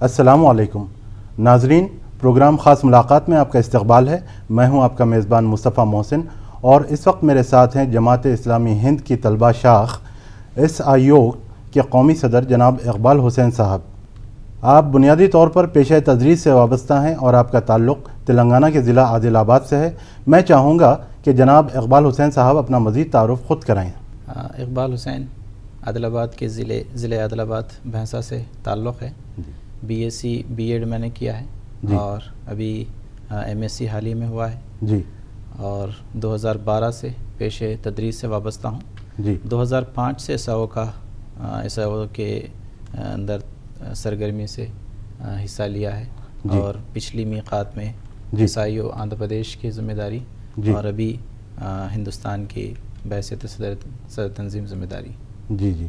السلام علیکم ناظرین، پروگرام خاص ملاقات میں آپ کا استقبال ہے۔ میں ہوں آپ کا میزبان مصطفیٰ محسن، اور اس وقت میرے ساتھ ہیں جماعت اسلامی ہند کی طلبہ شاخ SIO کے قومی صدر جناب اقبال حسین صاحب۔ آپ بنیادی طور پر پیشہ تدریس سے وابستہ ہیں اور آپ کا تعلق تلنگانہ کے ضلع عادل آباد سے ہے۔ میں چاہوں گا کہ جناب اقبال حسین صاحب اپنا مزید تعارف خود کرائیں۔ اقبال حسین عادل آباد کے ضلع عادل آباد بھینسہ سے تعلق ہے۔ BSc B.Ed میں نے کیا ہے اور ابھی MSc حال ہی میں ہوا ہے جی، اور 2012 سے پیشے تدریس سے وابستہ ہوں جی۔ 2005 سے SIO کے اندر سرگرمی سے حصہ لیا ہے اور پچھلی میقات میں SIO آندھرا پردیش کی ذمہ داری اور ابھی ہندوستان کی بحیثیت صدر تنظیم ذمہ داری۔ جی جی،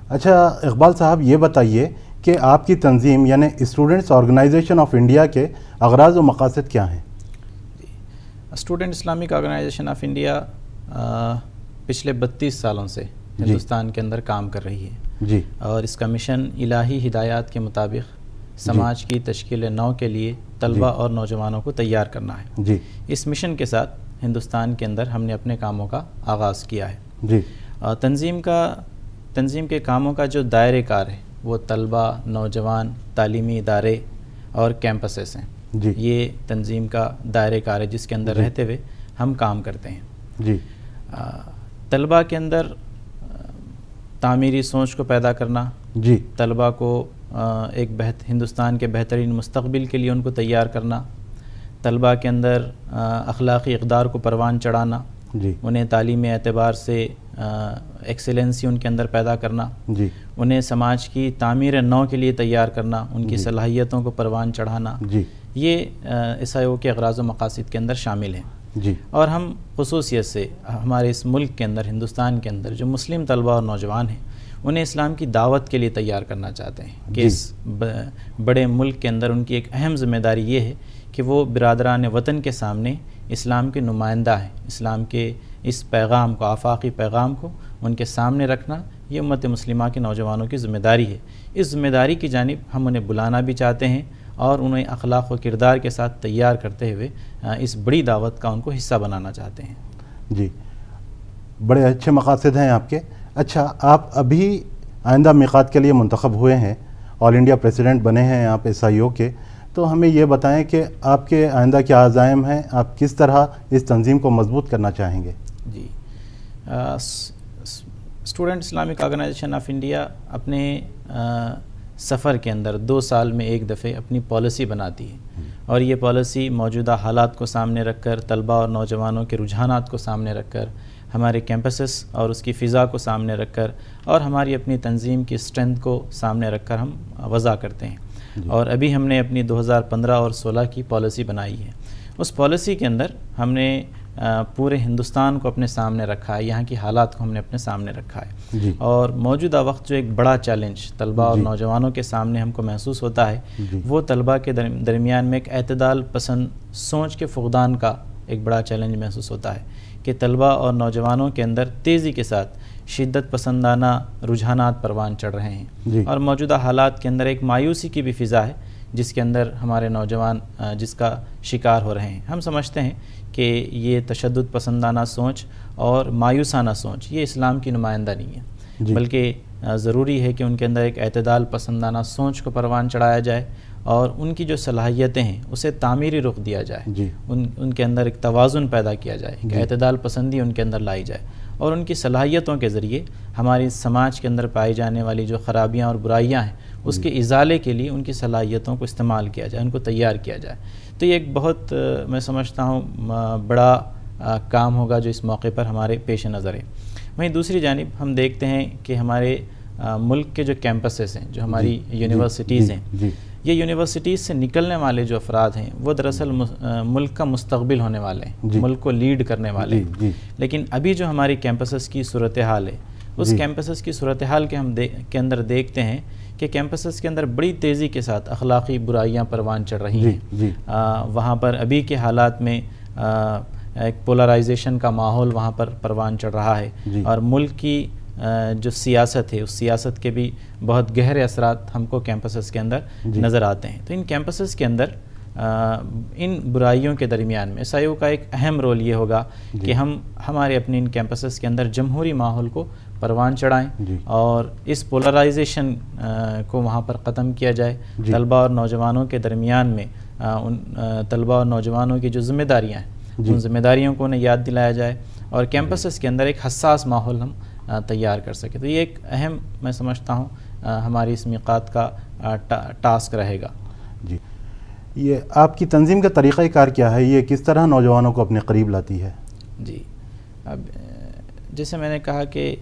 اچھا اقبال صاحب، یہ بتائیے کہ آپ کی تنظیم یعنی اسٹوڈنٹس آرگنائزیشن آف انڈیا کے اغراض و مقاصد کیا ہیں؟ Student Islamic organisation of India پچھلے 32 سالوں سے ہندوستان کے اندر کام کر رہی ہے جی، اور اس کا مشن الہی ہدایات کے مطابق سماج کی تشکیل نو کے لیے طلبہ اور نوجوانوں کو تیار کرنا ہے۔ جی، اس مشن کے ساتھ ہندوستان کے اندر ہم نے اپنے کاموں کا آغاز کیا ہے۔ جی، تنظیم کے کاموں کا جو دائرہ کار ہے وہ طلبہ، نوجوان، تعلیمی ادارے اور کیمپسز ہیں۔ جی، یہ تنظیم کا دائرہ کار ہے جس کے اندر رہتے ہوئے ہم کام کرتے ہیں۔ جی، طلبہ کے اندر تعمیری سوچ کو پیدا کرنا، جی، طلبہ کو ایک ہندوستان کے بہترین مستقبل کے لیے ان کو تیار کرنا، طلبہ کے اندر اخلاقی اقدار کو پروان چڑھانا، جی، انہیں تعلیمی اعتبار سے ایکسیلنسی ان کے اندر پیدا کرنا، جی، انہیں سماج کی تعمیر نو کے لیے تیار کرنا، ان کی صلاحیتوں کو پروان چڑھانا، جی، یہ SIO کے اغراض و مقاصد کے اندر شامل ہیں۔ جی، اور ہم خصوصیت سے ہمارے اس ملک کے اندر، ہندوستان کے اندر جو مسلم طلبہ اور نوجوان ہیں انہیں اسلام کی دعوت کے لیے تیار کرنا چاہتے ہیں کہ اس بڑے ملک کے اندر ان کی ایک اہم ذمہ داری یہ ہے کہ وہ برادران وطن کے سامنے اسلام کے نمائندہ ہیں۔ اسلام کے اس پیغام کو، آفاقی پیغام کو ان کے سامنے رکھنا یہ امت مسلمہ کے نوجوانوں کی ذمہ داری ہے۔ اس ذمہ داری کی جانب ہم انہیں بلانا بھی چاہتے ہیں اور انہیں اخلاق و کردار کے ساتھ تیار کرتے ہوئے اس بڑی دعوت کا ان کو حصہ بنانا چاہتے ہیں۔ جی، بڑے اچھے مقاصد ہیں آپ کے۔ اچھا، آپ ابھی آئندہ میقات کے لیے منتخب ہوئے ہیں، آل انڈیا پریزیڈنٹ بنے ہیں آپ SIO کے، تو ہمیں یہ بتائیں کہ آپ کے آئندہ کیا عزائم ہیں، آپ کس طرح اس تنظیم کو مضبوط کرنا چاہیں گے؟ جی، student Islamic organisation of India اپنے سفر کے اندر 2 سال میں ایک دفعہ اپنی پالیسی بناتی ہے اور یہ پالیسی موجودہ حالات کو سامنے رکھ کر، طلبہ اور نوجوانوں کے رجحانات کو سامنے رکھ کر، ہمارے کیمپسز اور اس کی فضا کو سامنے رکھ کر اور ہماری اپنی تنظیم کی اسٹرینتھ کو سامنے رکھ کر ہم وضع کرتے ہیں۔ اور ابھی ہم نے اپنی 2015 اور 16 کی پالیسی بنائی ہے۔ اس پالیسی کے اندر ہم نے پورے ہندوستان کو اپنے سامنے رکھا ہے، یہاں کی حالات کو ہم نے اپنے سامنے رکھا ہے جی، اور موجودہ وقت جو ایک بڑا چیلنج طلبہ اور نوجوانوں کے سامنے ہم کو محسوس ہوتا ہے وہ طلبہ کے درمیان میں ایک اعتدال پسند سوچ کے فقدان کا ایک بڑا چیلنج محسوس ہوتا ہے کہ طلبہ اور نوجوانوں کے اندر تیزی کے ساتھ شدت پسندانہ رجحانات پروان چڑھ رہے ہیں اور موجودہ حالات کے اندر ایک مایوسی کی بھی فضا ہے جس کے اندر ہمارے نوجوان جس کا شکار ہو رہے ہیں۔ ہم سمجھتے ہیں کہ یہ تشدد پسندانہ سوچ اور مایوسانہ سوچ یہ اسلام کی نمائندہ نہیں ہے، بلکہ ضروری ہے کہ ان کے اندر ایک اعتدال پسندانہ سوچ کو پروان چڑھایا جائے اور ان کی جو صلاحیتیں ہیں اسے تعمیری رخ دیا جائے، ان کے اندر ایک توازن پیدا کیا جائے، ایک اعتدال پسندی ان کے اندر لائی جائے اور ان کی صلاحیتوں کے ذریعے ہماری سماج کے اندر پائی جانے والی جو خرابیاں اور برائیاں ہیں اس کے ازالے کے لیے ان کی صلاحیتوں کو استعمال کیا جائے، ان کو تیار کیا جائے۔ تو یہ ایک بہت میں سمجھتا ہوں بڑا کام ہوگا جو اس موقع پر ہمارے پیش نظر ہے۔ وہیں دوسری جانب ہم دیکھتے ہیں کہ ہمارے ملک کے جو کیمپسز ہیں، جو ہماری یونیورسٹیز ہیں، یہ یونیورسٹیز سے نکلنے والے جو افراد ہیں وہ دراصل ملک کا مستقبل ہونے والے ہیں، ملک کو لیڈ کرنے والے ہیں۔ لیکن ابھی جو ہماری کیمپسز کی صورتحال ہے اس کیمپسز کی صورتحال کے اندر دیکھتے ہیں کہ کیمپسز کے اندر بڑی تیزی کے ساتھ اخلاقی برائیاں پروان چڑھ رہی ہیں۔ وہاں پر ابھی کے حالات میں ایک پولرائزیشن کا ماحول وہاں پر پروان چڑھ رہا ہے اور ملک کی جو سیاست ہے اس سیاست کے بھی بہت گہرے اثرات ہم کو کیمپسز کے اندر نظر آتے ہیں۔ تو ان کیمپسز کے اندر ان برائیوں کے درمیان میں SIO کا ایک اہم رول یہ ہوگا کہ ہم ہمارے اپنے ان کیمپسز کے اندر جمہوری ماحول کو پروان چڑھائیں اور اس پولرائزیشن کو وہاں پر ختم کیا جائے۔ طلباء اور نوجوانوں کے درمیان میں ان طلباء اور نوجوانوں کی جو ذمہ داریاں ہیں ان ذمہ داریوں کو انہیں یاد دلایا جائے اور کیمپسز کے اندر ایک حساس ماحول ہم تیار کر سکیں۔ تو یہ ایک اہم میں سمجھتا ہوں ہماری اس میقات کا ٹاسک رہے گا۔ جی، یہ آپ کی تنظیم کا طریقہ کار کیا ہے؟ یہ کس طرح نوجوانوں کو اپنے قریب لاتی ہے؟ جی، اب جیسے میں نے کہا کہ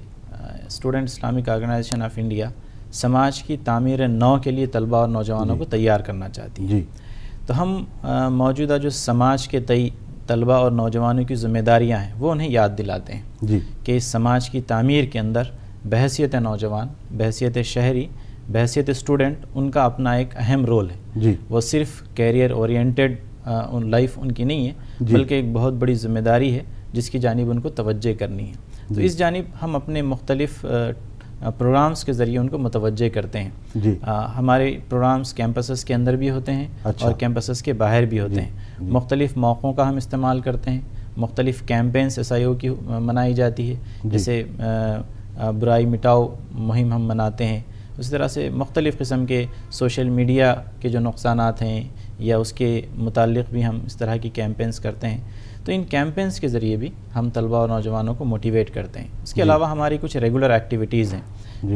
student Islamic organisation of India سماج کی تعمیر نو کے لیے طلباء اور نوجوانوں کو تیار کرنا چاہتی ہے۔ تو ہم موجودہ جو سماج کے تئیں طلباء اور نوجوانوں کی ذمہ داریاں ہیں وہ انہیں یاد دلاتے ہیں کہ اس سماج کی تعمیر کے اندر بحیثیت نوجوان، بحیثیت شہری، بحیثیت اسٹوڈنٹ ان کا اپنا ایک اہم رول ہے۔ وہ صرف کیریئر اورینٹڈ لائف ان کی نہیں ہے بلکہ ایک بہت بڑی ذمہ داری ہے جس کی جانب ان کو توجہ کرنی ہے۔ تو اس جانب ہم اپنے مختلف پروگرامز کے ذریعے ان کو متوجہ کرتے ہیں۔ ہمارے پروگرامز کیمپسز کے اندر بھی ہوتے ہیں اور کیمپسز کے باہر بھی ہوتے ہیں۔ مختلف موقعوں کا ہم استعمال کرتے ہیں، مختلف کیمپینز SIO کی منائی جاتی ہے، جیسے برائی مٹاؤ مہم ہم مناتے ہیں۔ اسی طرح سے مختلف قسم کے سوشل میڈیا کے جو نقصانات ہیں یا اس کے متعلق بھی ہم اس طرح کی کیمپینز کرتے ہیں۔ تو ان کیمپینز کے ذریعے بھی ہم طلباء اور نوجوانوں کو موٹیویٹ کرتے ہیں۔ اس کے علاوہ ہماری کچھ ریگولر ایکٹیویٹیز ہیں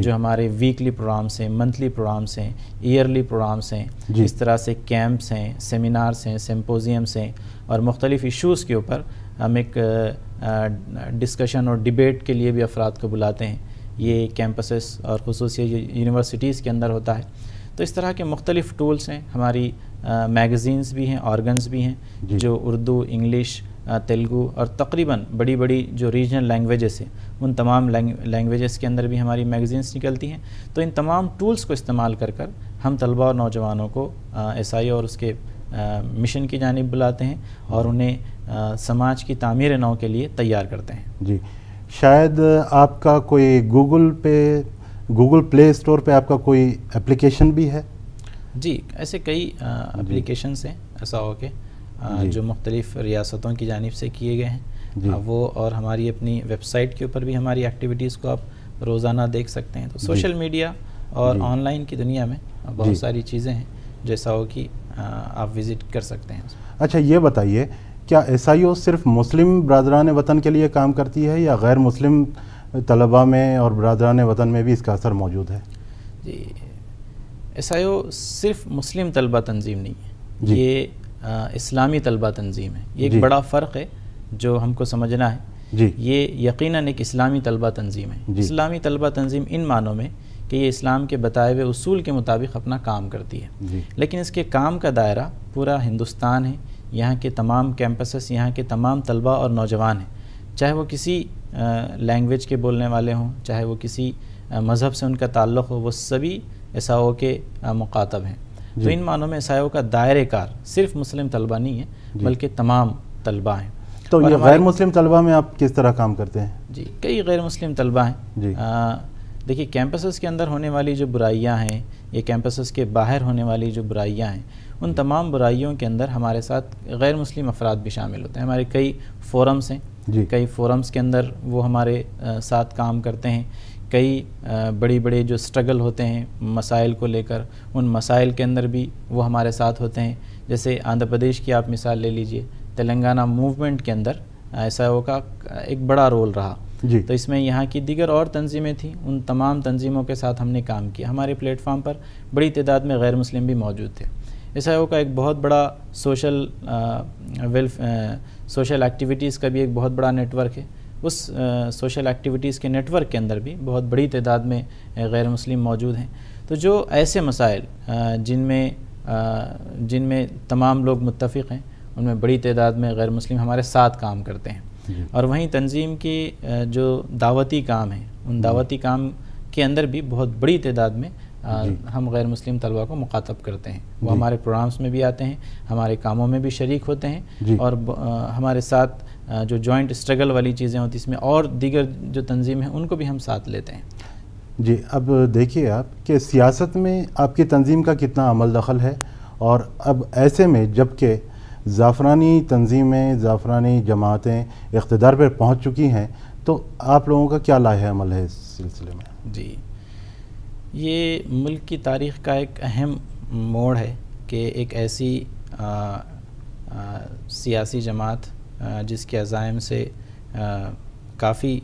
جو ہمارے ویکلی پروگرامس ہیں، منتھلی پروگرامس ہیں، ایئرلی پروگرامس ہیں۔ اس طرح سے کیمپس ہیں، سیمینارز ہیں، سمپوزیمس ہیں اور مختلف ایشوز کے اوپر ہم ایک ڈسکشن اور ڈیبیٹ کے لیے بھی افراد کو بلاتے ہیں۔ یہ کیمپسز اور خصوصی یونیورسٹیز کے اندر ہوتا ہے۔ تو اس طرح کے مختلف ٹولز ہیں، ہماری میگزینز بھی ہیں، آرگنز بھی ہیں جو اردو، انگلش، تیلگو اور تقریباً بڑی بڑی جو ریجنل لینگویجز ہیں ان تمام لینگویجز کے اندر بھی ہماری میگزینز نکلتی ہیں۔ تو ان تمام ٹولز کو استعمال کر ہم طلباء اور نوجوانوں کو SIO اور اس کے مشن کی جانب بلاتے ہیں اور انہیں سماج کی تعمیر نو کے لیے تیار کرتے ہیں۔ جی، شاید آپ کا کوئی گوگل پلے اسٹور پہ آپ کا کوئی اپلیکیشن بھی ہے؟ جی، ایسے کئی اپلیکیشنز ہیں SIO کے جو مختلف ریاستوں کی جانب سے کیے گئے ہیں، وہ اور ہماری اپنی ویب سائٹ کے اوپر بھی ہماری ایکٹیویٹیز کو آپ روزانہ دیکھ سکتے ہیں۔ تو سوشل میڈیا اور آن لائن کی دنیا میں بہت ساری چیزیں ہیں جو SIO کی آپ وزٹ کر سکتے ہیں۔ اچھا، یہ بتائیے کیا SIO صرف مسلم برادران وطن کے لیے کام کرتی ہے یا غیر مسلم طلباء میں اور برادران وطن میں بھی اس کا اثر موجود ہے؟ جی، SIO صرف مسلم طلبہ تنظیم نہیں ہے، یہ اسلامی طلبہ تنظیم ہے۔ یہ ایک بڑا فرق ہے جو ہم کو سمجھنا ہے۔ یہ یقیناً ایک اسلامی طلبہ تنظیم ہے۔ اسلامی طلبہ تنظیم ان معنوں میں کہ یہ اسلام کے بتائے ہوئے اصول کے مطابق اپنا کام کرتی ہے، لیکن اس کے کام کا دائرہ پورا ہندوستان ہے۔ یہاں کے تمام کیمپسز، یہاں کے تمام طلباء اور نوجوان ہیں، چاہے وہ کسی لینگویج کے بولنے والے ہوں، چاہے وہ کسی مذہب سے ان کا تعلق ہو، وہ سبھی SIO کے مخاطب ہیں۔ تو ان معنوں میں SIO کا دائرہ کار صرف مسلم طلبہ نہیں ہے بلکہ تمام طلبہ ہیں۔ تو یہ غیر مسلم طلبہ میں آپ کس طرح کام کرتے ہیں؟ جی، کئی غیر مسلم طلبہ ہیں۔ دیکھیے، کیمپسز کے اندر ہونے والی جو برائیاں ہیں، یہ کیمپسز کے باہر ہونے والی جو برائیاں ہیں، ان تمام برائیوں کے اندر ہمارے ساتھ غیر مسلم افراد بھی شامل ہوتے ہیں۔ ہمارے کئی فورمز ہیں، کئی فورمز کے اندر وہ ہمارے ساتھ کام کرتے ہیں۔ کئی بڑے جو سٹرگل ہوتے ہیں مسائل کو لے کر، ان مسائل کے اندر بھی وہ ہمارے ساتھ ہوتے ہیں۔ جیسے آندھرا پردیش کی آپ مثال لے لیجئے، تلنگانہ موومنٹ کے اندر SIO کا ایک بڑا رول رہا۔ تو اس میں یہاں کی دیگر اور تنظیمیں تھیں، ان تمام تنظیموں کے ساتھ ہم نے کام کیا۔ ہمارے پلیٹ فارم پر بڑی تعداد میں غیر مسلم بھی موجود تھے۔ SIO کا ایک بہت بڑا سوشل ایکٹیویٹیز کا بھی ایک بہت بڑا نیٹ ورک ہے۔ اس سوشل ایکٹیویٹیز کے نیٹ ورک کے اندر بھی بہت بڑی تعداد میں غیر مسلم موجود ہیں۔ تو جو ایسے مسائل جن میں تمام لوگ متفق ہیں، ان میں بڑی تعداد میں غیر مسلم ہمارے ساتھ کام کرتے ہیں۔ اور وہیں تنظیم کی جو دعوتی کام ہیں، ان دعوتی کام کے اندر بھی بہت بڑی تعداد میں ہم غیر مسلم طلباء کو مخاطب کرتے ہیں۔ وہ ہمارے پروگرامز میں بھی آتے ہیں، ہمارے کاموں میں بھی شریک ہوتے ہیں اور ہمارے ساتھ جو جوائنٹ اسٹرگل والی چیزیں ہوتی اس میں اور دیگر جو تنظیم ہیں ان کو بھی ہم ساتھ لیتے ہیں۔ جی، اب دیکھیے آپ کہ سیاست میں آپ کی تنظیم کا کتنا عمل دخل ہے، اور اب ایسے میں جب کہ زعفرانی تنظیمیں، زعفرانی جماعتیں اقتدار پر پہنچ چکی ہیں، تو آپ لوگوں کا کیا لائحہ عمل ہے اس سلسلے میں؟ جی، یہ ملک کی تاریخ کا ایک اہم موڑ ہے کہ ایک ایسی سیاسی جماعت جس کے عزائم سے کافی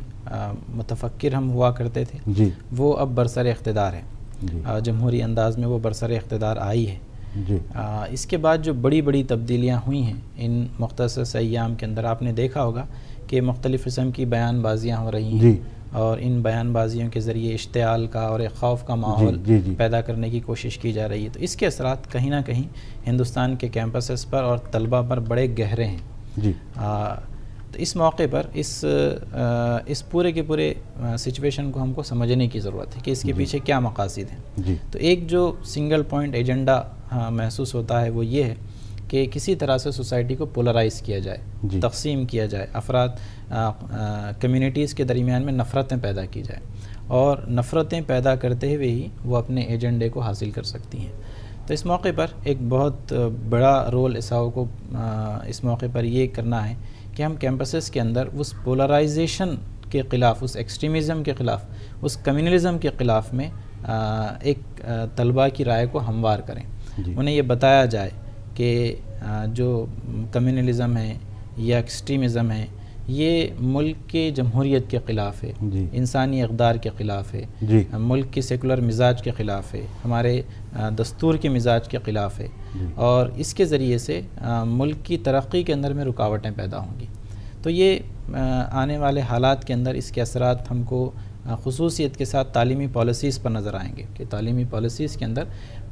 متفکر ہم ہوا کرتے تھے، جی، وہ اب برسر اقتدار ہے، جی، جمہوری انداز میں وہ برسر اقتدار آئی ہے۔ جی، اس کے بعد جو بڑی بڑی تبدیلیاں ہوئی ہیں ان مختصر ایام کے اندر، آپ نے دیکھا ہوگا کہ مختلف قسم کی بیان بازیاں ہو رہی ہیں، جی، اور ان بیان بازیوں کے ذریعے اشتعال کا اور ایک خوف کا ماحول جی، جی، پیدا کرنے کی کوشش کی جا رہی ہے۔ تو اس کے اثرات کہیں نہ کہیں ہندوستان کے کیمپسز پر اور طلبہ پر بڑے گہرے ہیں۔ جی، تو اس موقع پر اس پورے کے پورے سچویشن کو ہم کو سمجھنے کی ضرورت ہے کہ اس کے پیچھے کیا مقاصد ہیں۔ جی، تو ایک جو سنگل پوائنٹ ایجنڈا محسوس ہوتا ہے وہ یہ ہے کہ کسی طرح سے سوسائٹی کو پولرائز کیا جائے، جی، تقسیم کیا جائے، افراد کمیونٹیز کے درمیان میں نفرتیں پیدا کی جائے، اور نفرتیں پیدا کرتے ہوئے ہی وہ اپنے ایجنڈے کو حاصل کر سکتی ہیں۔ تو اس موقع پر ایک بہت بڑا رول ایساؤ کو اس موقع پر یہ کرنا ہے کہ ہم کیمپسز کے اندر اس پولرائزیشن کے خلاف، اس ایکسٹریمزم کے خلاف، اس کمیونلزم کے خلاف میں ایک طلباء کی رائے کو ہموار کریں۔ جی، انہیں یہ بتایا جائے کہ جو کمیونلزم ہے یا ایکسٹریمزم ہے یہ ملک کے جمہوریت کے خلاف ہے، جی، انسانی اقدار کے خلاف ہے، جی، ملک کے سیکولر مزاج کے خلاف ہے، ہمارے دستور کے مزاج کے خلاف ہے، جی، اور اس کے ذریعے سے ملک کی ترقی کے اندر میں رکاوٹیں پیدا ہوں گی۔ تو یہ آنے والے حالات کے اندر اس کے اثرات ہم کو خصوصیت کے ساتھ تعلیمی پالیسیز پر نظر آئیں گے کہ تعلیمی پالیسیز کے اندر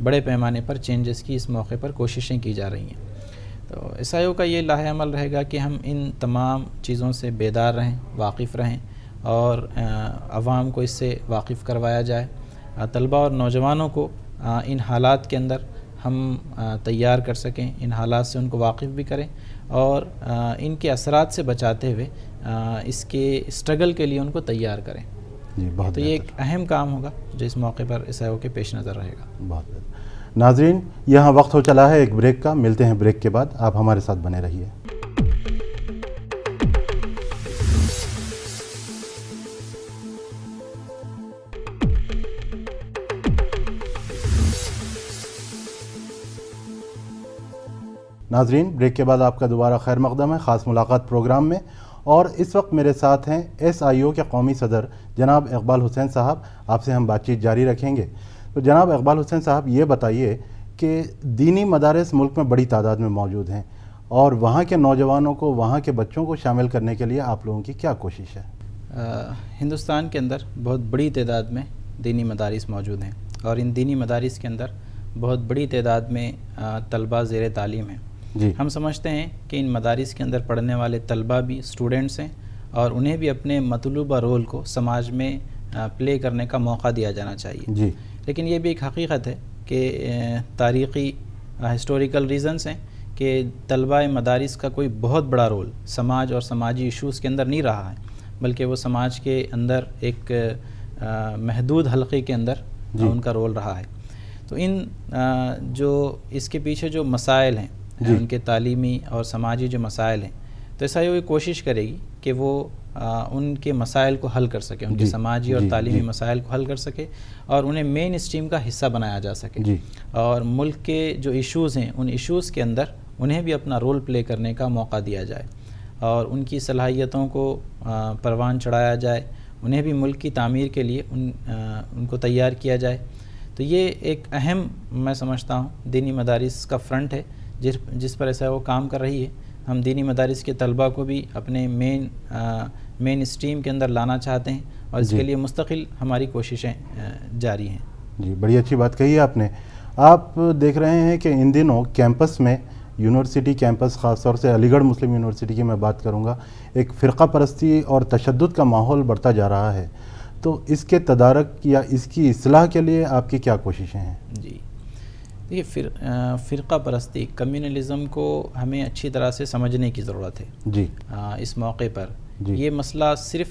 بڑے پیمانے پر چینجز کی اس موقع پر کوششیں کی جا رہی ہیں۔ تو ایسایوں کا یہ لائحہ عمل رہے گا کہ ہم ان تمام چیزوں سے بیدار رہیں، واقف رہیں، اور عوام کو اس سے واقف کروایا جائے، طلباء اور نوجوانوں کو ان حالات کے اندر ہم تیار کر سکیں، ان حالات سے ان کو واقف بھی کریں، اور ان کے اثرات سے بچاتے ہوئے اس کے اسٹرگل کے لیے ان کو تیار کریں۔ جی، بہت تو یہ ایک اہم کام ہوگا جو اس موقع پر ایسایوں کے پیش نظر رہے گا۔ بہت بہتر۔ ناظرین، یہاں وقت ہو چلا ہے ایک بریک کا، ملتے ہیں بریک کے بعد، آپ ہمارے ساتھ بنے رہیے۔ ناظرین، بریک کے بعد آپ کا دوبارہ خیر مقدم ہے خاص ملاقات پروگرام میں، اور اس وقت میرے ساتھ ہیں SIO کے قومی صدر جناب اقبال حسین صاحب۔ آپ سے ہم بات چیت جاری رکھیں گے۔ تو جناب اقبال حسین صاحب، یہ بتائیے کہ دینی مدارس ملک میں بڑی تعداد میں موجود ہیں، اور وہاں کے نوجوانوں کو، وہاں کے بچوں کو شامل کرنے کے لیے آپ لوگوں کی کیا کوشش ہے؟ ہندوستان کے اندر بہت بڑی تعداد میں دینی مدارس موجود ہیں، اور ان دینی مدارس کے اندر بہت بڑی تعداد میں طلباء زیر تعلیم ہیں۔ جی، ہم سمجھتے ہیں کہ ان مدارس کے اندر پڑھنے والے طلباء بھی اسٹوڈنٹس ہیں، اور انہیں بھی اپنے مطلوبہ رول کو سماج میں پلے کرنے کا موقع دیا جانا چاہیے۔ جی، لیکن یہ بھی ایک حقیقت ہے کہ تاریخی ہسٹوریکل ریزنز ہیں کہ طلباء مدارس کا کوئی بہت بڑا رول سماج اور سماجی ایشوز کے اندر نہیں رہا ہے، بلکہ وہ سماج کے اندر ایک محدود حلقے کے اندر ان کا رول رہا ہے۔ تو ان جو اس کے پیچھے جو مسائل ہیں، ان کے تعلیمی اور سماجی جو مسائل ہیں، تو ایسا یہ کوشش کرے گی کہ وہ ان کے مسائل کو حل کر سکے، ان کے سماجی اور تعلیمی مسائل کو حل کر سکے، اور انہیں مین اسٹریم کا حصہ بنایا جا سکے، اور ملک کے جو ایشوز ہیں ان ایشوز کے اندر انہیں بھی اپنا رول پلے کرنے کا موقع دیا جائے، اور ان کی صلاحیتوں کو پروان چڑھایا جائے، انہیں بھی ملک کی تعمیر کے لیے ان کو تیار کیا جائے۔ تو یہ ایک اہم، میں سمجھتا ہوں، دینی مدارس کا فرنٹ ہے جس پر ایسا وہ کام کر رہی ہے۔ ہم دینی مدارس کے طلباء کو بھی اپنے مین اسٹریم کے اندر لانا چاہتے ہیں، اور اس کے لیے مستقل ہماری کوششیں جاری ہیں۔ جی، بڑی اچھی بات کہی ہے آپ نے۔ آپ دیکھ رہے ہیں کہ ان دنوں کیمپس میں، یونیورسٹی کیمپس، خاص طور سے علی گڑھ مسلم یونیورسٹی کی میں بات کروں گا، ایک فرقہ پرستی اور تشدد کا ماحول بڑھتا جا رہا ہے۔ تو اس کے تدارک یا اس کی اصلاح کے لیے آپ کی کیا کوششیں ہیں؟ جی، دیکھیے فرقہ پرستی کمیونلزم کو ہمیں اچھی طرح سے سمجھنے کی ضرورت ہے جی اس موقع پر. جی یہ مسئلہ صرف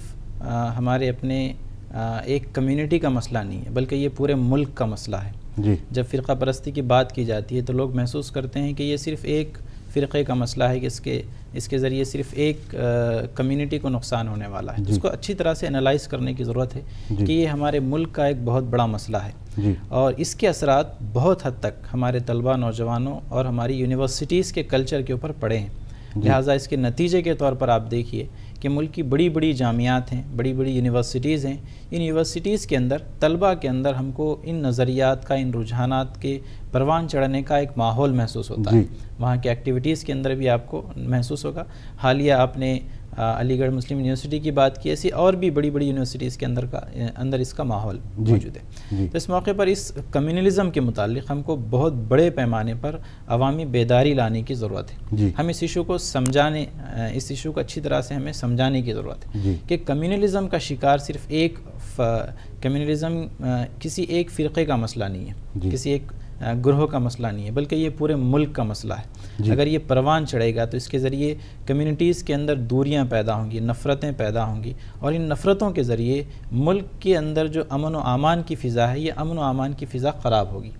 ہمارے اپنے ایک کمیونٹی کا مسئلہ نہیں ہے بلکہ یہ پورے ملک کا مسئلہ ہے. جی جب فرقہ پرستی کی بات کی جاتی ہے تو لوگ محسوس کرتے ہیں کہ یہ صرف ایک فرقے کا مسئلہ ہے کہ اس کے ذریعے صرف ایک کمیونٹی کو نقصان ہونے والا ہے. اس کو اچھی طرح سے انالائز کرنے کی ضرورت ہے کہ یہ ہمارے ملک کا ایک بہت بڑا مسئلہ ہے اور اس کے اثرات بہت حد تک ہمارے طلبہ نوجوانوں اور ہماری یونیورسٹیز کے کلچر کے اوپر پڑے ہیں. لہٰذا اس کے نتیجے کے طور پر آپ دیکھیے کہ ملک کی بڑی بڑی جامعات ہیں, بڑی بڑی یونیورسٹیز ہیں. ان یونیورسٹیز کے اندر طلبہ کے اندر ہم کو ان نظریات کا, ان رجحانات کے پروان چڑھنے کا ایک ماحول محسوس ہوتا ہے. وہاں کے ایکٹیویٹیز کے اندر بھی آپ کو محسوس ہوگا. حالیہ آپ نے علی گڑھ مسلم یونیورسٹی کی بات کی, ایسی اور بھی بڑی بڑی یونیورسٹیز کے اندر اس کا ماحول موجود ہے. تو اس موقع پر اس کمیونلزم کے متعلق ہم کو بہت بڑے پیمانے پر عوامی بیداری لانے کی ضرورت ہے. ہم اس ایشو کو سمجھانے, اس ایشو کو اچھی طرح سے ہمیں سمجھانے کی ضرورت ہے کہ کمیونلزم کا شکار صرف ایک کمیونلزم کسی ایک فرقے کا مسئلہ نہیں ہے, کسی ایک گروہ کا مسئلہ نہیں ہے, بلکہ یہ پورے ملک کا مسئلہ ہے. اگر یہ پروان چڑھے گا تو اس کے ذریعے کمیونٹیز کے اندر دوریاں پیدا ہوں گی, نفرتیں پیدا ہوں گی, اور ان نفرتوں کے ذریعے ملک کے اندر جو امن و امان کی فضا ہے, یہ امن و امان کی فضا خراب ہوگی.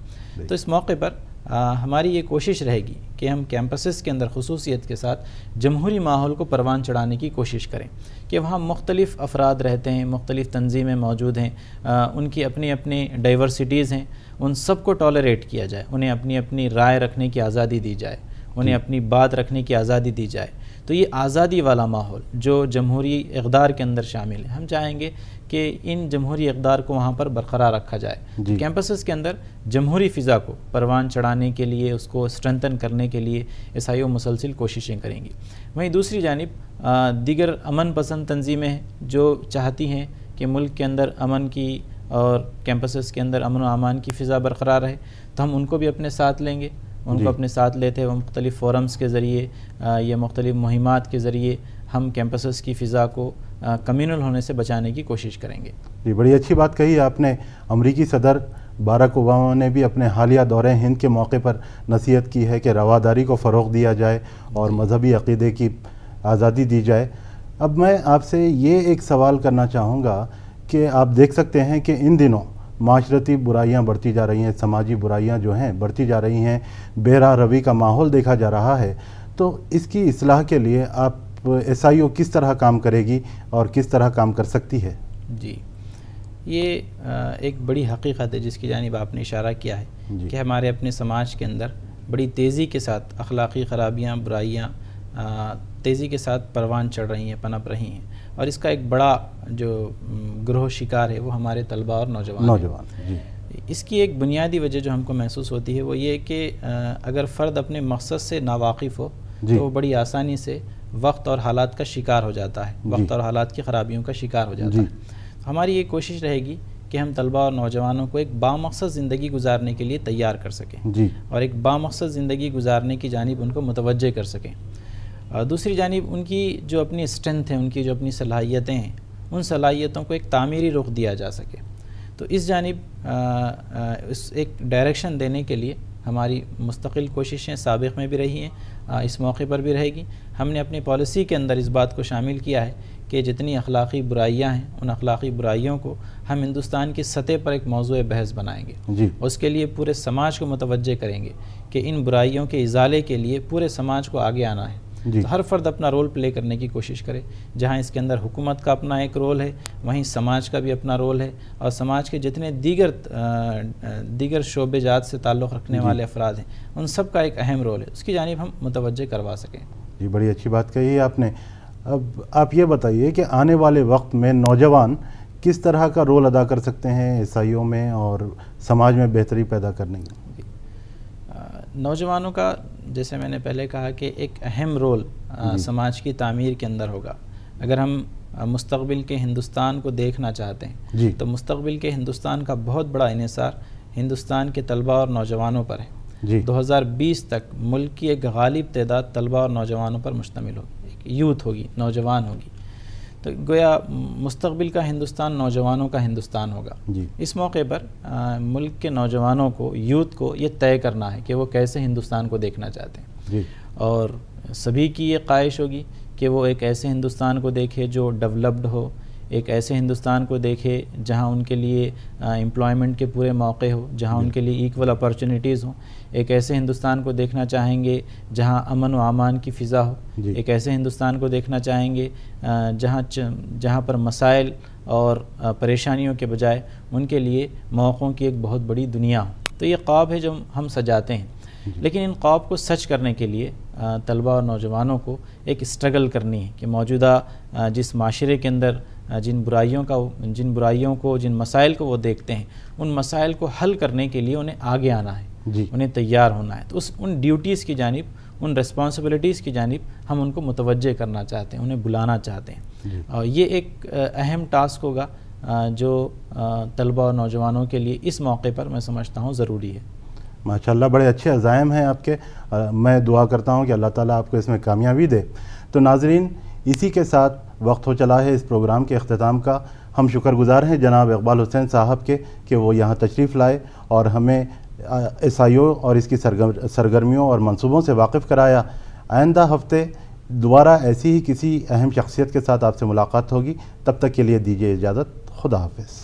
تو اس موقع پر ہماری یہ کوشش رہے گی کہ ہم کیمپسز کے اندر خصوصیت کے ساتھ جمہوری ماحول کو پروان چڑھانے کی کوشش کریں کہ وہاں مختلف افراد رہتے ہیں, مختلف تنظیمیں موجود ہیں, ان کی اپنی اپنی ڈائیورسٹیز ہیں, ان سب کو ٹالریٹ کیا جائے, انہیں اپنی اپنی رائے رکھنے کی آزادی دی جائے, انہیں اپنی بات رکھنے کی آزادی دی جائے. تو یہ آزادی والا ماحول جو جمہوری اقدار کے اندر شامل ہے, ہم چاہیں گے کہ ان جمہوری اقدار کو وہاں پر برقرار رکھا جائے. کیمپسز کے اندر جمہوری فضا کو پروان چڑھانے کے لیے, اس کو اسٹرینتھن کرنے کے لیے ایس آئی او مسلسل کوششیں کریں گی. وہیں دوسری جانب دیگر امن پسند تنظیمیں ہیں جو چاہتی ہیں کہ ملک کے اندر امن کی اور کیمپسز کے اندر امن و امان کی فضا برقرار رہے, تو ہم ان کو بھی اپنے ساتھ لیں گے. ان کو اپنے ساتھ لیتے ہیں وہ مختلف فورمز کے ذریعے یا مختلف مہمات کے ذریعے ہم کیمپسز کی فضا کو کمیونل ہونے سے بچانے کی کوشش کریں گے. جی, بڑی اچھی بات کہی آپ نے. امریکی صدر باراک اوباما نے بھی اپنے حالیہ دورہ ہند کے موقع پر نصیحت کی ہے کہ رواداری کو فروغ دیا جائے اور مذہبی عقیدے کی آزادی دی جائے. اب میں آپ سے یہ ایک سوال کرنا چاہوں گا کہ آپ دیکھ سکتے ہیں کہ ان دنوں معاشرتی برائیاں بڑھتی جا رہی ہیں, سماجی برائیاں جو ہیں بڑھتی جا رہی ہیں, بے راہ روی کا ماحول دیکھا جا رہا ہے. تو اس کی اصلاح کے لیے آپ ایس آئی او کس طرح کام کرے گی اور کس طرح کام کر سکتی ہے؟ جی, یہ ایک بڑی حقیقت ہے جس کی جانب آپ نے اشارہ کیا ہے کہ ہمارے اپنے سماج کے اندر بڑی تیزی کے ساتھ اخلاقی خرابیاں, برائیاں تیزی کے ساتھ پروان چڑھ رہی ہیں, پنپ رہی ہیں, اور اس کا ایک بڑا جو گروہ شکار ہے وہ ہمارے طلبہ اور نوجوان ہیں. اس کی ایک بنیادی وجہ جو ہم کو محسوس ہوتی ہے وہ یہ کہ اگر فرد اپنے مقصد سے ناواقف ہو تو وہ بڑی آسانی سے وقت اور حالات کا شکار ہو جاتا ہے, وقت اور حالات کی خرابیوں کا شکار ہو جاتا ہے. ہماری یہ کوشش رہے گی کہ ہم طلبہ اور نوجوانوں کو ایک بامقصد زندگی گزارنے کے لیے تیار کر سکیں اور ایک بامقصد زندگی گزارنے کی جانب ان کو متوجہ کر سکیں. دوسری جانب ان کی جو اپنی اسٹرینتھ ہے, ان کی جو اپنی صلاحیتیں ہیں, ان صلاحیتوں کو ایک تعمیری رخ دیا جا سکے. تو اس جانب اس ایک ڈائریکشن دینے کے لیے ہماری مستقل کوششیں سابق میں بھی رہی ہیں, اس موقع پر بھی رہے گی. ہم نے اپنی پالیسی کے اندر اس بات کو شامل کیا ہے کہ جتنی اخلاقی برائیاں ہیں ان اخلاقی برائیوں کو ہم ہندوستان کی سطح پر ایک موضوع بحث بنائیں گے. اس کے لیے پورے سماج کو متوجہ کریں گے کہ ان برائیوں کے ازالے کے لیے پورے سماج کو آگے آنا ہے. تو ہر فرد اپنا رول پلے کرنے کی کوشش کرے. جہاں اس کے اندر حکومت کا اپنا ایک رول ہے, وہیں سماج کا بھی اپنا رول ہے, اور سماج کے جتنے دیگر شعبے جات سے تعلق رکھنے والے افراد ہیں ان سب کا ایک اہم رول ہے. اس کی جانب ہم متوجہ کروا سکیں. جی, بڑی اچھی بات کہی ہے آپ نے. اب آپ یہ بتائیے کہ آنے والے وقت میں نوجوان کس طرح کا رول ادا کر سکتے ہیں ایس آئی او میں اور سماج میں بہتری پیدا کرنے میں؟ نوجوانوں کا, جیسے میں نے پہلے کہا کہ ایک اہم رول سماج کی تعمیر کے اندر ہوگا. اگر ہم مستقبل کے ہندوستان کو دیکھنا چاہتے ہیں تو مستقبل کے ہندوستان کا بہت بڑا انحصار ہندوستان کے طلبہ اور نوجوانوں پر ہے. 2020 تک ملک کی ایک غالب تعداد طلبہ اور نوجوانوں پر مشتمل ہوگی, ایک یوتھ ہوگی, نوجوان ہوگی. تو گویا مستقبل کا ہندوستان نوجوانوں کا ہندوستان ہوگا. اس موقع پر ملک کے نوجوانوں کو، یوتھ کو یہ طے کرنا ہے کہ وہ کیسے ہندوستان کو دیکھنا چاہتے ہیں. اور سبھی کی یہ خواہش ہوگی کہ وہ ایک ایسے ہندوستان کو دیکھے جو ڈیولپڈ ہو، ایک ایسے ہندوستان کو دیکھے جہاں ان کے لیے امپلائمنٹ کے پورے موقع ہو، جہاں ان کے لیے ایکول اپرچونیٹیز ہوں. ایک ایسے ہندوستان کو دیکھنا چاہیں گے جہاں امن و امان کی فضا ہو. ایک ایسے ہندوستان کو دیکھنا چاہیں گے جہاں پر مسائل اور پریشانیوں کے بجائے ان کے لیے موقعوں کی ایک بہت بڑی دنیا ہو. تو یہ خواب ہے جو ہم سجاتے ہیں. لیکن ان خواب کو سچ کرنے کے لیے طلبہ اور نوجوانوں کو ایک اسٹرگل کرنی ہے کہ موجودہ جس معاشرے کے اندر جن برائیوں کو، جن مسائل کو وہ دیکھتے ہیں، ان مسائل کو حل کرنے کے لیے انہیں آگے آنا ہے، انہیں تیار ہونا ہے. تو ان ڈیوٹیز کی جانب، ان ریسپانسبلٹیز کی جانب ہم ان کو متوجہ کرنا چاہتے ہیں، انہیں بلانا چاہتے ہیں. اور یہ ایک اہم ٹاسک ہوگا جو طلبہ اور نوجوانوں کے لیے اس موقع پر میں سمجھتا ہوں ضروری ہے. ماشاءاللہ، بڑے اچھے عزائم ہیں آپ کے. میں دعا کرتا ہوں کہ اللہ تعالیٰ آپ کو اس میں کامیابی دے. تو ناظرین، اسی کے ساتھ وقت ہو چلا ہے اس پروگرام کے اختتام کا. ہم شکر گزار ہیں جناب اقبال حسین صاحب کے کہ وہ یہاں تشریف لائے اور ہمیں SIO اور اس کی سرگرمیوں اور منصوبوں سے واقف کرایا. آئندہ ہفتے دوبارہ ایسی ہی کسی اہم شخصیت کے ساتھ آپ سے ملاقات ہوگی. تب تک کے لیے دیجیے اجازت. خدا حافظ.